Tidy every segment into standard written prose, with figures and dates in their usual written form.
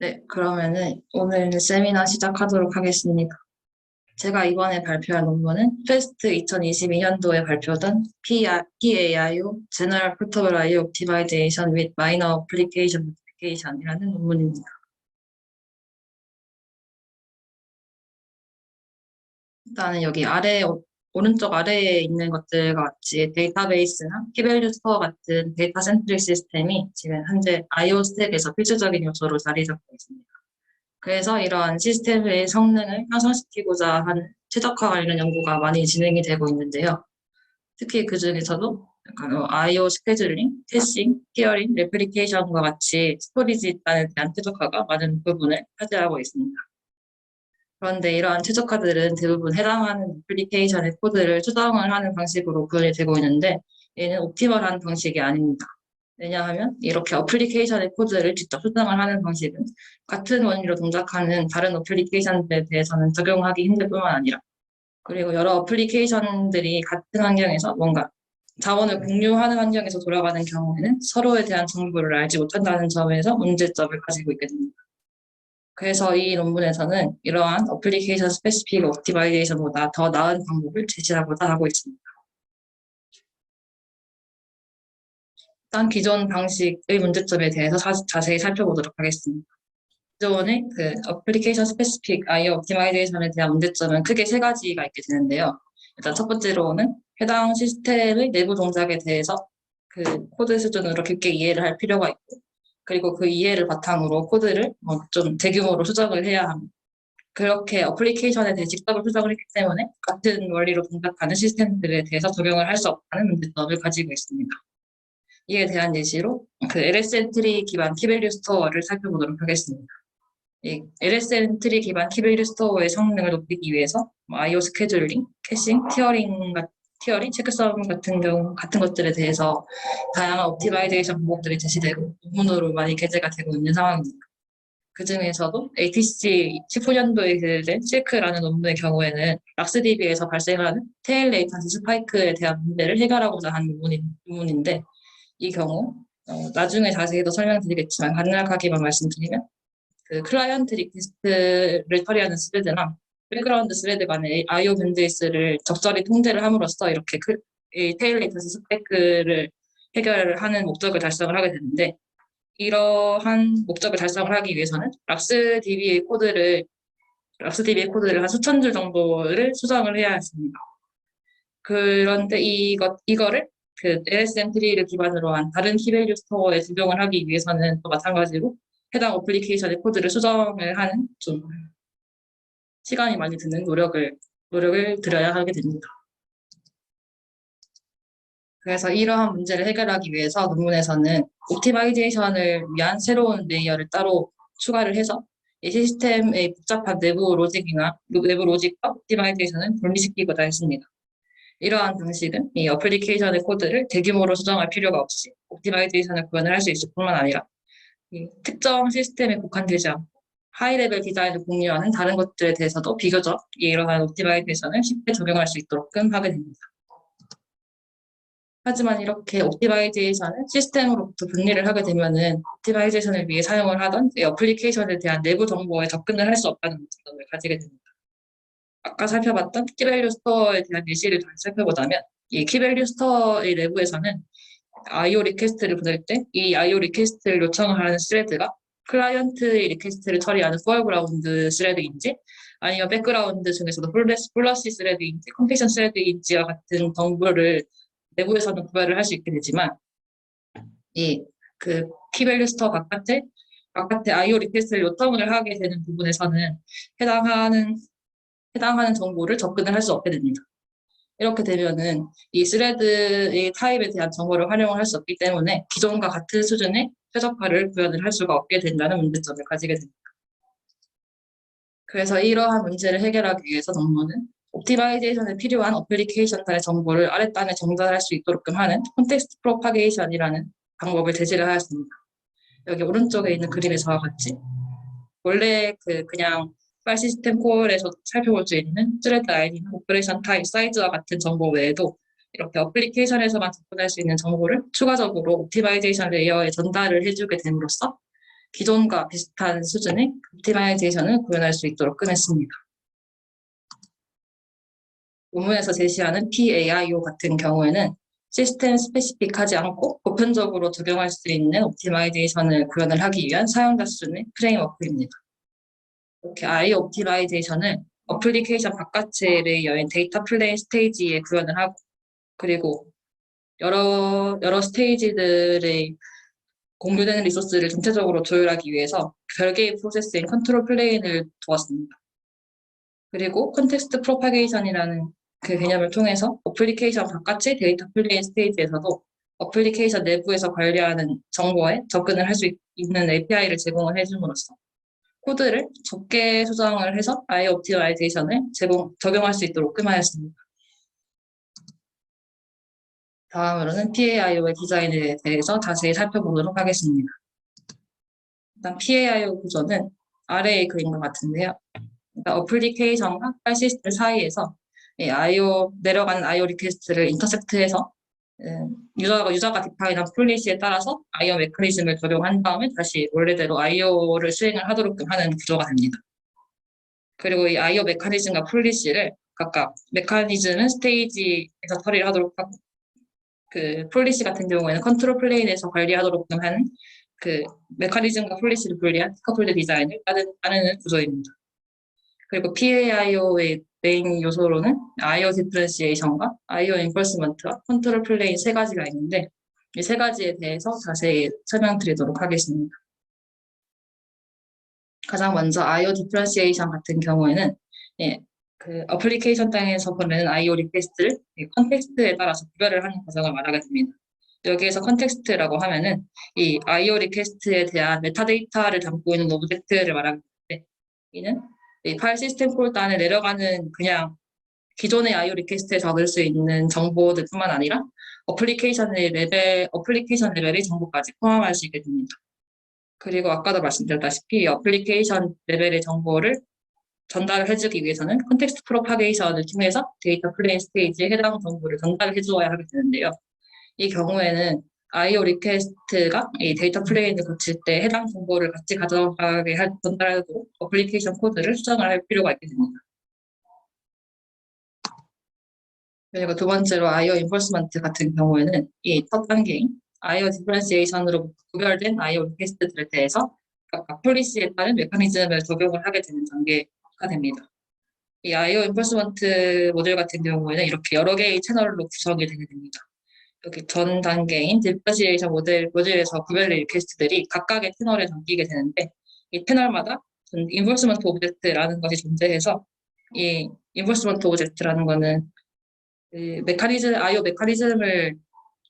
네, 그러면은 오늘 세미나 시작하도록 하겠습니다. 제가 이번에 발표할 논문은 페스트 2022년도에 발표된 PAIO General Portable I/O Optimization with Minor Application Modification이라는 논문입니다. 일단은 여기 오른쪽 아래에 있는 것들과 같이 데이터베이스나 키밸류 스토어 같은 데이터 센트릭 시스템이 지금 현재 I/O 스택에서 필수적인 요소로 자리 잡고 있습니다. 그래서 이러한 시스템의 성능을 향상시키고자 하는 최적화 관련 연구가 많이 진행이 되고 있는데요. 특히 그 중에서도 약간 I/O 스케줄링, 캐싱, 티어링, 레플리케이션과 같이 스토리지에 대한 최적화가 많은 부분을 차지하고 있습니다. 그런데 이러한 최적화들은 대부분 해당하는 애플리케이션의 코드를 수정을 하는 방식으로 구현이 되고 있는데 얘는 옵티멀한 방식이 아닙니다. 왜냐하면 이렇게 어플리케이션의 코드를 직접 수정을 하는 방식은 같은 원리로 동작하는 다른 어플리케이션들에 대해서는 적용하기 힘들 뿐만 아니라 그리고 여러 어플리케이션들이 같은 환경에서 뭔가 자원을 공유하는 환경에서 돌아가는 경우에는 서로에 대한 정보를 알지 못한다는 점에서 문제점을 가지고 있게 됩니다. 그래서 이 논문에서는 이러한 어플리케이션 스페시픽 옵티마이제이션보다 더 나은 방법을 제시하고자 하고 있습니다. 일단 기존 방식의 문제점에 대해서 자세히 살펴보도록 하겠습니다. 기존의 그 어플리케이션 스페시픽 I/O 옵티마이제이션에 대한 문제점은 크게 세 가지가 있게 되는데요. 일단 첫 번째로는 해당 시스템의 내부 동작에 대해서 그 코드 수준으로 깊게 이해를 할 필요가 있고, 그리고 그 이해를 바탕으로 코드를 좀 대규모로 수정을 해야 합니다. 그렇게 어플리케이션에 대해 직접을 수정을 했기 때문에 같은 원리로 동작하는 시스템들에 대해서 적용을 할 수 없다는 문제점을 가지고 있습니다. 이에 대한 예시로 그 LSN 트리 기반 키밸류 스토어를 살펴보도록 하겠습니다. 이 LSN 트리 기반 키밸류 스토어의 성능을 높이기 위해서 I/O 스케줄링, 캐싱, 티어링, 체크섬 같은 것들에 대해서 다양한 옵티마이제이션 방법들이 제시되고 논문으로 많이 게재가 되고 있는 상황입니다. 그 중에서도 ATC 19년도에 게재된 실크라는 논문의 경우에는 락스DB에서 발생하는 테일 레이턴시 스파이크에 대한 문제를 해결하고자 한 논문인데 이 경우 나중에 자세히 더 설명드리겠지만 간략하게만 말씀드리면 그 클라이언트 리퀘스트를 처리하는 스레드나 백그라운드 스레드 간의 I/O 밴드위스를 적절히 통제를 함으로써 이렇게 이 테일 레이턴시 스파이크를 해결하는 목적을 달성을 하게 되는데 이러한 목적을 달성을 하기 위해서는 락스DB의 코드를 한 수천 줄 정도를 수정을 해야 했습니다. 그런데 이거를 그 LSM 트리를 기반으로 한 다른 키밸류 스토어에 적용을 하기 위해서는 또 마찬가지로 해당 어플리케이션의 코드를 수정을 하는 좀 시간이 많이 드는 노력을 들여야 하게 됩니다. 그래서 이러한 문제를 해결하기 위해서 논문에서는 옵티마이제이션을 위한 새로운 레이어를 따로 추가를 해서 이 시스템의 복잡한 내부 로직과 옵티마이제이션을 분리시키고자 했습니다. 이러한 방식은 이 어플리케이션의 코드를 대규모로 수정할 필요가 없이 옵티마이제이션을 구현을 할 수 있을 뿐만 아니라 이 특정 시스템에 국한되지 않고 하이레벨 디자인을 공유하는 다른 것들에 대해서도 비교적 이러한 옵티마이제이션을 쉽게 적용할 수 있도록끔 하게 됩니다. 하지만 이렇게 옵티마이제이션을 시스템으로부터 분리를 하게 되면은 옵티마이제이션을 위해 사용을 하던 이 어플리케이션에 대한 내부 정보에 접근을 할 수 없다는 문제점을 가지게 됩니다. 아까 살펴봤던 키밸류 스토어에 대한 예시를 다시 살펴보자면 이 키밸류 스토어의 내부에서는 I/O 리퀘스트를 보낼 때 이 I/O 리퀘스트를 요청을 하는 스레드가 클라이언트의 리퀘스트를 처리하는 포어그라운드 스레드인지 아니면 백그라운드 중에서도 플러시 스레드인지 컴패션 스레드인지와 같은 정보를 내부에서는 구별을 할 수 있게 되지만 이 그 키밸류 스토어 바깥에 I/O 리퀘스트를 요청을 하게 되는 부분에서는 해당하는 정보를 접근을 할 수 없게 됩니다. 이렇게 되면은 이 스레드의 타입에 대한 정보를 활용을 할 수 없기 때문에 기존과 같은 수준의 최적화를 구현을 할 수가 없게 된다는 문제점을 가지게 됩니다. 그래서 이러한 문제를 해결하기 위해서 논문은 옵티마이제이션에 필요한 어플리케이션 간의 정보를 아랫단에 정전할 수 있도록끔 하는 콘텍스트 프로파게이션이라는 방법을 제시를 하였습니다. 여기 오른쪽에 있는 그림의 저와 같이 원래 그냥 파일 시스템 콜에서 살펴볼 수 있는 스레드 아이디나 오퍼레이션 타입, 사이즈와 같은 정보 외에도 이렇게 어플리케이션에서만 접근할 수 있는 정보를 추가적으로 옵티마이제이션 레이어에 전달을 해주게 됨으로써 기존과 비슷한 수준의 옵티마이제이션을 구현할 수 있도록 끔했습니다. 논문에서 제시하는 PAIO 같은 경우에는 시스템 스페시픽하지 않고 보편적으로 적용할 수 있는 옵티마이제이션을 구현을 하기 위한 사용자 수준의 프레임워크입니다. 이렇게 IO 옵티마이제이션을 어플리케이션 바깥의 레이어인 데이터 플레인 스테이지에 구현을 하고, 그리고 여러 스테이지들의 공유되는 리소스를 전체적으로 조율하기 위해서 별개의 프로세스인 컨트롤 플레인을 두었습니다. 그리고 컨텍스트 프로파게이션이라는 그 개념을 통해서 어플리케이션 바깥의 데이터 플레인 스테이지에서도 어플리케이션 내부에서 관리하는 정보에 접근을 할 수 있는 API를 제공을 해줌으로써 코드를 적게 수정을 해서 IO 옵티마이제이션을 적용할 수 있도록 끔하였습니다. 다음으로는 PAIO의 디자인에 대해서 자세히 살펴보도록 하겠습니다. 일단 PAIO 구조는 아래의 그림과 같은데요. 그러니까 어플리케이션과 파일 시스템 사이에서 내려가는 IO 리퀘스트를 인터셉트해서 유저가 디파인한 폴리시에 따라서 IO 메커니즘을 적용한 다음에 다시 원래대로 IO를 수행을 하도록 하는 구조가 됩니다. 그리고 이 IO 메커니즘과 폴리시를 각각 메커니즘은 스테이지에서 처리를 하도록 하고, 그 폴리시 같은 경우에는 컨트롤 플레인에서 관리하도록 하는 그 메커니즘과 폴리시를 분리한 커플드 디자인을 따르는 구조입니다. 그리고 PAIO의 메인 요소로는 IO 디퍼런시에이션과 IO 인포스먼트와 컨트롤 플레인 세 가지가 있는데, 이 세 가지에 대해서 자세히 설명드리도록 하겠습니다. 가장 먼저 IO 디퍼런시에이션 같은 경우에는 그 어플리케이션 땅에서 보내는 IO 리퀘스트를 컨텍스트에 따라서 구별을 하는 과정을 말하게 됩니다. 여기에서 컨텍스트라고 하면은 이 IO 리퀘스트에 대한 메타데이터를 담고 있는 오브젝트를 말하게 되는데, 이는 이 파일 시스템 폴더 안에 내려가는 그냥 기존의 IO 리퀘스트에 적을 수 있는 정보들뿐만 아니라 어플리케이션 레벨의 정보까지 포함할 수 있게 됩니다. 그리고 아까도 말씀드렸다시피 어플리케이션 레벨의 정보를 전달을 해주기 위해서는 컨텍스트 프로파게이션을 통해서 데이터 플레인 스테이지에 해당 정보를 전달해 주어야 하게 되는데요. 이 경우에는 IO 리퀘스트가 이 데이터 플레인을 거칠 때 해당 정보를 같이 가져가게 전달하도록 어플리케이션 코드를 수정을 할 필요가 있게 됩니다. 그리고 두 번째로 IO 인포스먼트 같은 경우에는 이 첫 단계인 IO 디퍼런시에이션으로 구별된 IO 리퀘스트들에 대해서 각각 폴리시에 따른 메커니즘을 적용을 하게 되는 단계가 됩니다. 이 IO 인포스먼트 모듈 같은 경우에는 이렇게 여러 개의 채널로 구성이 되게 됩니다. 여기 전 단계인 디퍼런시에이션 모듈에서 구별된 리퀘스트들이 각각의 채널에 담기게 되는데, 이 채널마다 인포스먼트 오브젝트라는 것이 존재해서 이 인포스먼트 오브젝트라는 것은 IO 메커니즘을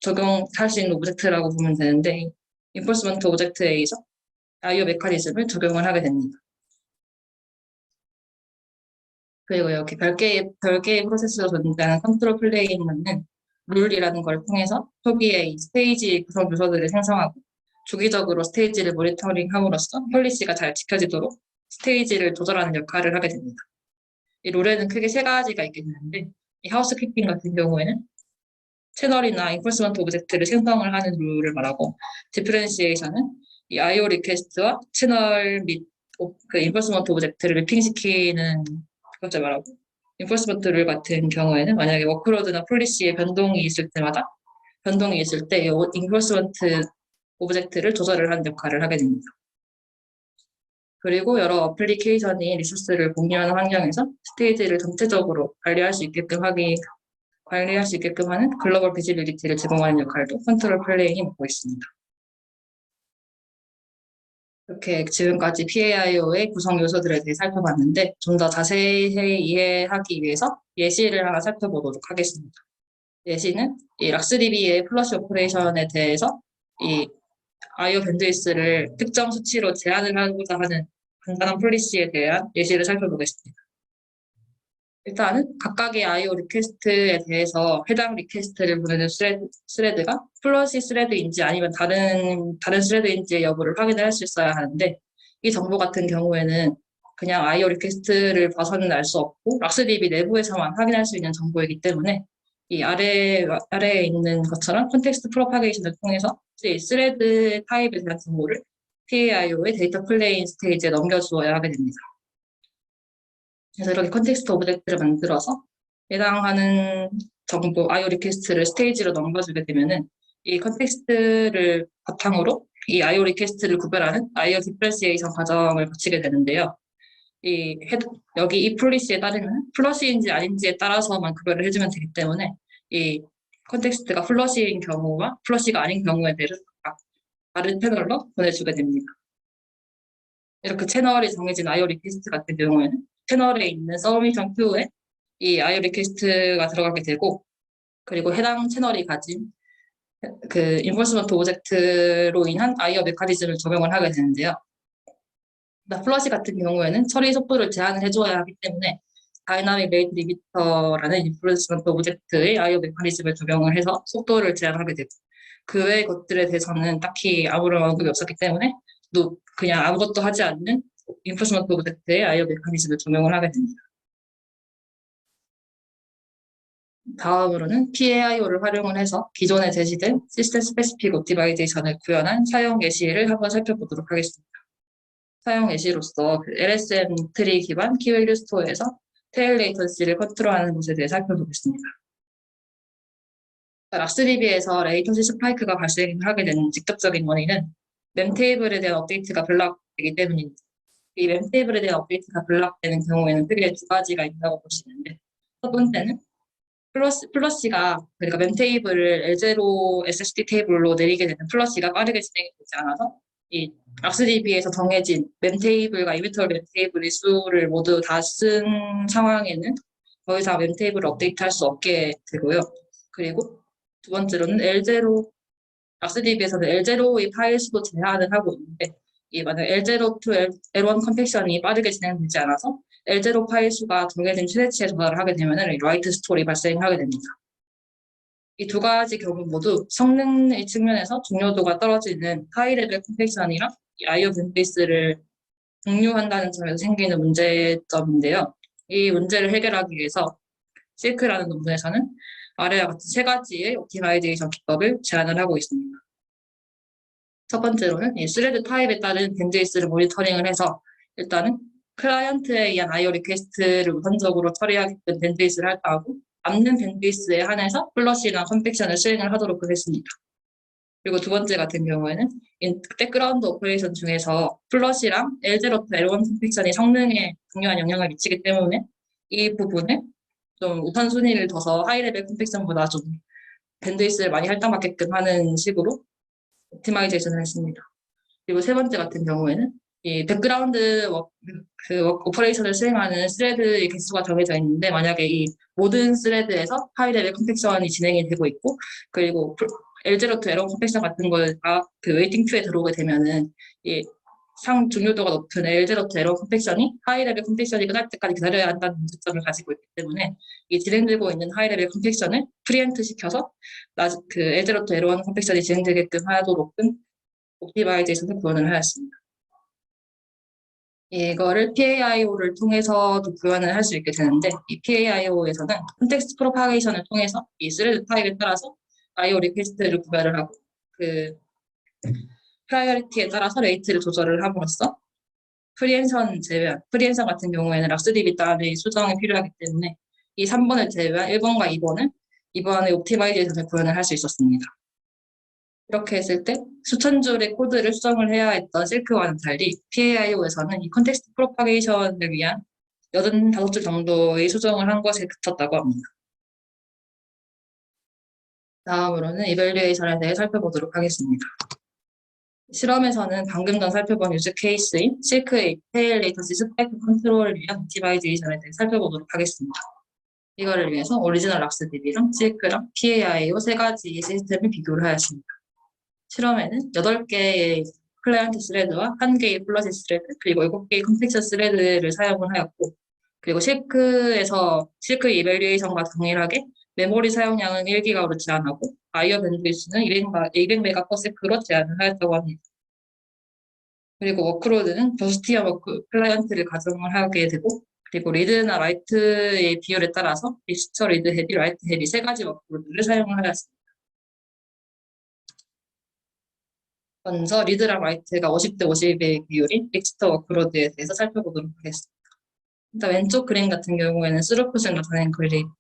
적용할 수 있는 오브젝트라고 보면 되는데, 인포스먼트 오브젝트에 의해서 IO 메커니즘을 적용을 하게 됩니다. 그리고 이렇게 별개의 프로세스로 존재하는 컨트롤 플레인은 룰이라는 걸 통해서 초기에 이 스테이지 구성 요소들을 생성하고 주기적으로 스테이지를 모니터링함으로써 폴리시가 잘 지켜지도록 스테이지를 조절하는 역할을 하게 됩니다. 이 룰에는 크게 세 가지가 있게 되는데, 이 하우스키핑 같은 경우에는 채널이나 인포스먼트 오브젝트를 생성을 하는 룰을 말하고, 디퍼런시에이션은 이 IO 리퀘스트와 채널 및 그 인포스먼트 오브젝트를 매핑시키는 그것을 말하고, 인포스먼트 룰 같은 경우에는 만약에 워크로드나 폴리시에 변동이 있을 때 인포스먼트 오브젝트를 조절을 하는 역할을 하게 됩니다. 그리고 여러 어플리케이션이 리소스를 공유하는 환경에서 스테이지를 전체적으로 관리할 수 있게끔 하는 글로벌 비지빌리티를 제공하는 역할도 컨트롤 플레인이 맡고 있습니다. 이렇게 지금까지 PAIO의 구성 요소들에 대해 살펴봤는데, 좀 더 자세히 이해하기 위해서 예시를 하나 살펴보도록 하겠습니다. 예시는 이 락스DB의 플러시 오퍼레이션에 대해서 이 IO 밴드위스를 특정 수치로 제한을 하고자 하는 간단한 폴리시에 대한 예시를 살펴보겠습니다. 일단은 각각의 IO 리퀘스트에 대해서 해당 리퀘스트를 보내는 스레드가 플러시 스레드인지 아니면 다른 스레드인지의 여부를 확인을 할 수 있어야 하는데, 이 정보 같은 경우에는 그냥 IO 리퀘스트를 봐서는 알 수 없고 락스DB 내부에서만 확인할 수 있는 정보이기 때문에 이 아래에 있는 것처럼 컨텍스트 프로파게이션을 통해서 스레드 타입에 대한 정보를 PAIO의 데이터 플레인 스테이지에 넘겨주어야 하게 됩니다. 그래서 이렇게 컨텍스트 오브젝트를 만들어서 해당하는 정보 IO 리퀘스트를 스테이지로 넘겨주게 되면은 이 컨텍스트를 바탕으로 이 IO 리퀘스트를 구별하는 IO 디퍼런시에이션 과정을 거치게 되는데요. 여기 이 폴리시에 따르면 플러시인지 아닌지에 따라서만 구별을 해주면 되기 때문에 이 컨텍스트가 플러시인 경우와 플러시가 아닌 경우에 대해서 다른 채널로 보내주게 됩니다. 이렇게 채널이 정해진 IO 리퀘스트 같은 경우에는 채널에 있는 서브미션 큐에 이 IO 리퀘스트가 들어가게 되고, 그리고 해당 채널이 가진 그 인포스먼트 오브젝트로 인한 IO 메커니즘을 적용을 하게 되는데요. 플러시 같은 경우에는 처리 속도를 제한을 해줘야 하기 때문에 다이나믹 레이트 리미터라는 인포스먼트 오브젝트의 IO 메커니즘을 적용을 해서 속도를 제한하게 되고, 그 외의 것들에 대해서는 딱히 아무런 언급이 없었기 때문에 그냥 아무것도 하지 않는 인포스먼트 오브젝트의 IO 메커니즘을 적용을 하게 됩니다. 다음으로는 PAIO를 활용을 해서 기존에 제시된 시스템 스페시픽 옵티마이제이션을 구현한 사용 예시를 한번 살펴보도록 하겠습니다. 사용 예시로서 LSM 트리 기반 키밸류 스토어에서 테일 레이턴시를 컨트롤하는 것에 대해 살펴보겠습니다. 락스DB에서 레이턴시 스파이크가 발생하게 되는 직접적인 원인은 멤테이블에 대한 업데이트가 블락되기 때문입니다. 이 멤테이블에 대한 업데이트가 블락되는 경우에는 크게 두 가지가 있다고 보시는데, 첫 번째는 플러시가, 그러니까 멤테이블을 L0 SSD 테이블로 내리게 되는 플러시가 빠르게 진행이 되지 않아서 이 락스DB에서 정해진 멤테이블과 이미터 멤테이블의 수를 모두 다 쓴 상황에는 더 이상 멤테이블을 업데이트할 수 없게 되고요. 그리고 두 번째로는 락스DB에서는 L0의 파일 수도 제한을 하고 있는데, 만약 L0 to L1 컴팩션이 빠르게 진행되지 않아서 L0 파일 수가 정해진 최대치에 도달을 하게 되면 라이트 스토리 발생하게 됩니다. 이 두 가지 경우 모두 성능의 측면에서 중요도가 떨어지는 하이 레벨 컴팩션이랑 IO 밴드위스를 공유한다는 점에서 생기는 문제점인데요. 이 문제를 해결하기 위해서 실크라는 논문에서는 아래와 같은 세 가지의 옵티마이제이션 기법을 제안을 하고 있습니다. 첫 번째로는 이 스레드 타입에 따른 밴드위스를 모니터링을 해서 일단은 클라이언트에 의한 IO 리퀘스트를 우선적으로 처리하게끔 밴드위스를 할당하고, 남는 밴드위스에 한해서 플러시나 컴팩션을 수행을 하도록 하겠습니다. 그리고 두 번째 같은 경우에는 백그라운드 오퍼레이션 중에서 플러시랑 L0 to L1 컴팩션이 성능에 중요한 영향을 미치기 때문에 이 부분에 좀 우선순위를 둬서 하이레벨 컴팩션보다 좀 밴드위스를 많이 할당받게끔 하는 식으로 옵티마이제이션을 했습니다. 그리고 세 번째 같은 경우에는 이 백그라운드 오퍼레이션을 수행하는 스레드의 개수가 정해져 있는데, 만약에 이 모든 스레드에서 하이레벨 컴팩션이 진행이 되고 있고, 그리고 L0 to L1 컴팩션 같은 거가 그 웨이팅 큐에 들어오게 되면은 이 중요도가 높은 L0 to L1 컴팩션이 하이레벨 컴팩션이 끝날 때까지 기다려야 한다는 문제점을 가지고 있기 때문에 이 진행되고 있는 하이레벨 컴팩션을 프리엠트 시켜서 그 L0 to L1 컴팩션이 진행되게끔 하도록 옵티마이제이션을 구현을 하였습니다. 이거를 PAIO를 통해서도 구현을 할 수 있게 되는데, 이 PAIO에서는 컨텍스트 프로파게이션을 통해서 이 스레드 타입에 따라서 IO 리퀘스트를 구별을 하고, 그 프라이어리티에 따라서 레이트를 조절을 함으로써 프리엔션 같은 경우에는 락스DB 따위 수정이 필요하기 때문에 이 3번을 제외한 1번과 2번의 옵티마이제이션을 구현을 할 수 있었습니다. 이렇게 했을 때 수천 줄의 코드를 수정을 해야 했던 실크와는 달리 PAIO에서는 이 컨텍스트 프로파게이션을 위한 85줄 정도의 수정을 한 것에 그쳤다고 합니다. 다음으로는 이밸류에이션에 대해 살펴보도록 하겠습니다. 실험에서는 방금 전 살펴본 유즈 케이스인 실크의 테일 레이턴시 스파이크 컨트롤을 위한 옵티마이제이션에 대해 살펴보도록 하겠습니다. 이거를 위해서 오리지널 락스DB랑 실크랑 PAIO 세 가지 시스템을 비교를 하였습니다. 실험에는 8개의 클라이언트 스레드와 1개의 플러시 스레드, 그리고 7개의 컴팩션 스레드를 사용을 하였고, 그리고 실크 이밸류에이션과 동일하게 메모리 사용량은 1기가로 제한하고 IO 밴드위스는 200메가/세크로 제한을 하였다고 합니다. 그리고 워크로드는 버스티어 워크 클라이언트를 가정을 하게 되고, 그리고 리드나 라이트의 비율에 따라서 리스터 리드 헤비, 라이트 헤비 세 가지 워크로드를 사용을 하였습니다. 먼저 리드랑 라이트가 50대 50의 비율인 릭스터 워크로드에 대해서 살펴보도록 하겠습니다. 일단 왼쪽 그림 같은 경우에는 스루풋을 나타낸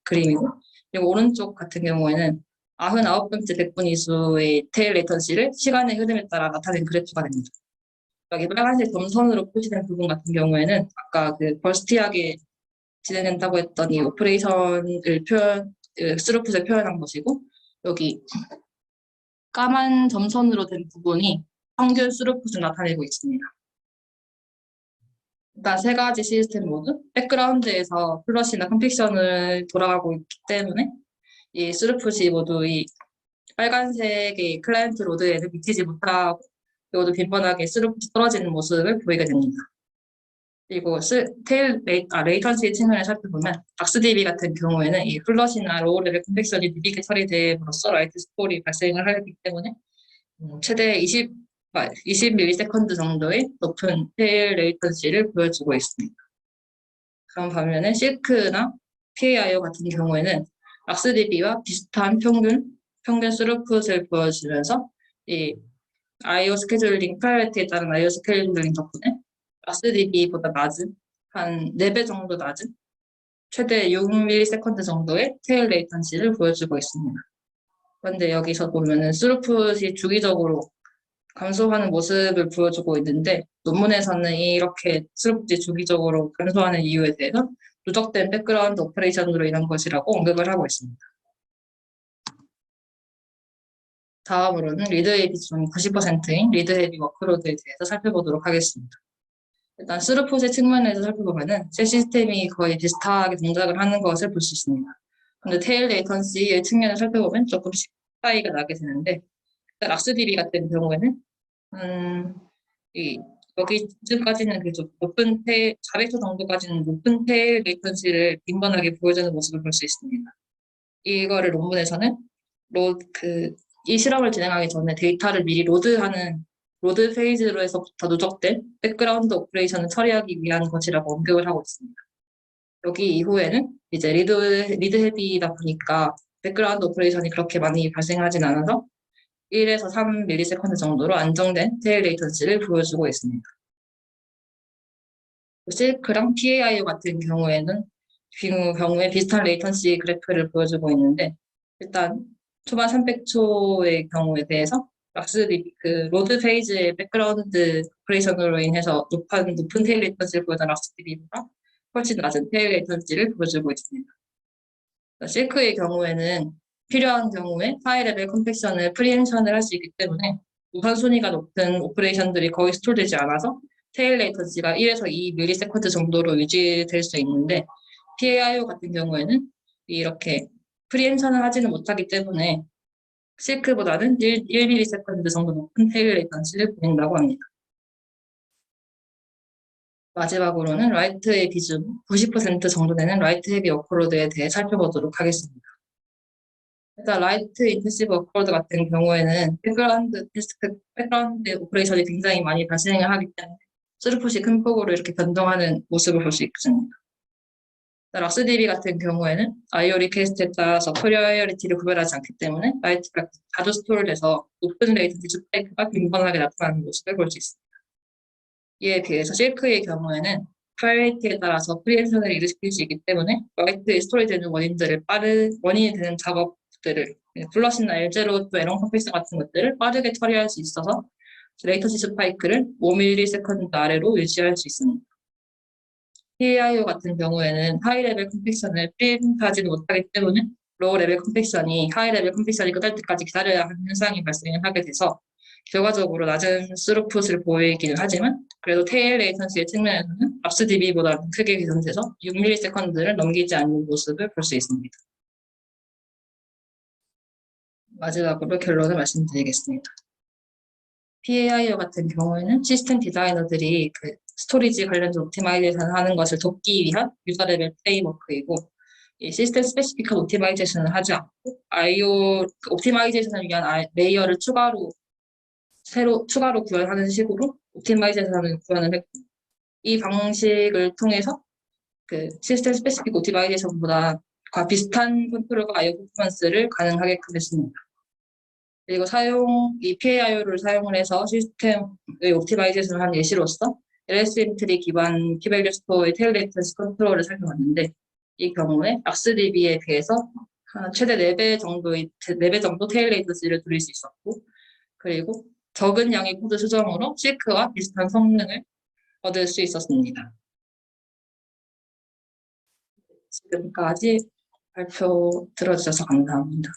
그림이고, 그리고 오른쪽 같은 경우에는 99번째 백분 이수의 테일 레이턴시를 시간의 흐름에 따라 나타낸 그래프가 됩니다. 여기 빨간색 점선으로 표시된 부분 같은 경우에는 아까 그 벌스티하게 진행된다고 했던 이 오퍼레이션을 스루풋을 표현한 것이고, 여기 까만 점선으로 된 부분이 평균 스루풋을 나타내고 있습니다. 일단 세 가지 시스템 모두 백그라운드에서 플러시나 컴픽션을 돌아가고 있기 때문에 이 스루풋이 모두 이 빨간색의 클라이언트 로드에는 미치지 못하고 모두 빈번하게 스루풋이 떨어지는 모습을 보이게 됩니다. 그리고 레이턴시 측면을 살펴보면 닥스DB 같은 경우에는 이 플러시나 로우 레벨 컴팩션이 느리게 처리됨으로써 라이트 스콜이 발생을 하기 때문에 최대 20ms 정도의 높은 테일 레이턴시를 보여주고 있습니다. 그런 반면에 실크나 PAIO 같은 경우에는 락스DB와 비슷한 평균 스루풋을 보여주면서 이 IO 스케줄링 프라이어티에 따른 IO 스케줄링 덕분에 락스DB보다 낮은 한 4배 정도 낮은 최대 6ms 정도의 테일 레이턴시를 보여주고 있습니다. 그런데 여기서 보면은 스루풋이 주기적으로 감소하는 모습을 보여주고 있는데 논문에서는 이렇게 스루풋이 주기적으로 감소하는 이유에 대해서 누적된 백그라운드 오퍼레이션으로 인한 것이라고 언급을 하고 있습니다. 다음으로는 리드의 비중이 90%인 리드 헤비 워크로드에 대해서 살펴보도록 하겠습니다. 일단 스루풋의 측면에서 살펴보면은 세 시스템이 거의 비슷하게 동작을 하는 것을 볼 수 있습니다. 근데 테일 레이턴시의 측면을 살펴보면 조금씩 차이가 나게 되는데, 락스DB 같은 경우에는 여기쯤까지는 좀 높은 400초 정도까지는 높은 테일 레이턴시를 빈번하게 보여주는 모습을 볼 수 있습니다. 이거를 논문에서는 이 실험을 진행하기 전에 데이터를 미리 로드 페이지로에서부터 누적된 백그라운드 오퍼레이션을 처리하기 위한 것이라고 언급을 하고 있습니다. 여기 이후에는 이제 리드 헤비다 보니까 백그라운드 오퍼레이션이 그렇게 많이 발생하진 않아서 1에서 3ms 정도로 안정된 테일 레이턴시를 보여주고 있습니다. 실크랑 PAIO 같은 경우에 비슷한 레이턴시 그래프를 보여주고 있는데, 일단 초반 300초의 경우에 대해서 로드 페이지의 백그라운드 오퍼레이션으로 인해서 높은 테일 레이턴시를 보여준 락스DB보다 훨씬 낮은 테일 레이턴시를 보여주고 있습니다. 실크의 경우에는 필요한 경우에 하이 레벨 컴팩션을 프리엠션을 할 수 있기 때문에 우선순위가 높은 오퍼레이션들이 거의 스토어되지 않아서 테일 레이턴시가 1에서 2ms 정도로 유지될 수 있는데, PAIO 같은 경우에는 이렇게 프리엠션을 하지는 못하기 때문에 실크보다는 1ms 정도 높은 테일 레이턴시를 보인다고 합니다. 마지막으로는 라이트의 비중 90% 정도 되는 라이트 헤비 워크로드에 대해 살펴보도록 하겠습니다. 일단 라이트 인텐시브 워크로드 같은 경우에는 백그라운드 오퍼레이션이 굉장히 많이 발생을 하기 때문에 스루풋이 큰 폭으로 이렇게 변동하는 모습을 볼 수 있습니다. 락스DB 같은 경우에는 IO 리퀘스트에 따라서 프라이어리티를 구별하지 않기 때문에 라이트가 자주 스토어돼서 높은 레이턴시 스파이크가 빈번하게 나타나는 모습을 볼 수 있습니다. 이에 비해서 실크의 경우에는 프라이어리티에 따라서 프리엠션을 일으킬 수 있기 때문에 라이트에 스토리되는 원인이 되는 작업들을 플러시나 L0 또 에런 컴팩션 같은 것들을 빠르게 처리할 수 있어서 레이턴시 스파이크를 5ms 아래로 유지할 수 있습니다. PAIO 같은 경우에는 하이 레벨 컴팩션을 프리엠트하지는 못하기 때문에 로우 레벨 컴팩션이 하이 레벨 컴팩션이 끝날 때까지 기다려야 하는 현상이 발생을 하게 돼서 결과적으로 낮은 스루풋을 보이기는 하지만 그래도 테일 레이턴시의 측면에서는 락스DB보다 크게 개선돼서 6ms를 넘기지 않는 모습을 볼 수 있습니다. 마지막으로 결론을 말씀드리겠습니다. PAIO 같은 경우에는 시스템 디자이너들이 스토리지 관련된 옵티마이제이션을 하는 것을 돕기 위한 유저 레벨 프레임워크이고, 이 시스템 스페시픽한 옵티마이제이션을 하지 않고 IO 옵티마이제이션을 위한 레이어를 추가로 구현하는 식으로 옵티마이제이션을 구현을 했고, 이 방식을 통해서 시스템 스페시픽 옵티마이제이션보다 비슷한 컨트롤과 IO 퍼포먼스를 가능하게끔 했습니다. 그리고 이 PAIO를 사용을 해서 시스템의 옵티마이제이션을 한 예시로서 LSM 트리 기반 키밸류 스토어의 테일 레이턴시 컨트롤을 살펴봤는데, 이 경우에 악스DB에 비해서 최대 4배 정도 테일 레이턴시를 줄일 수 있었고, 그리고 적은 양의 코드 수정으로 실크와 비슷한 성능을 얻을 수 있었습니다. 지금까지 발표 들어주셔서 감사합니다.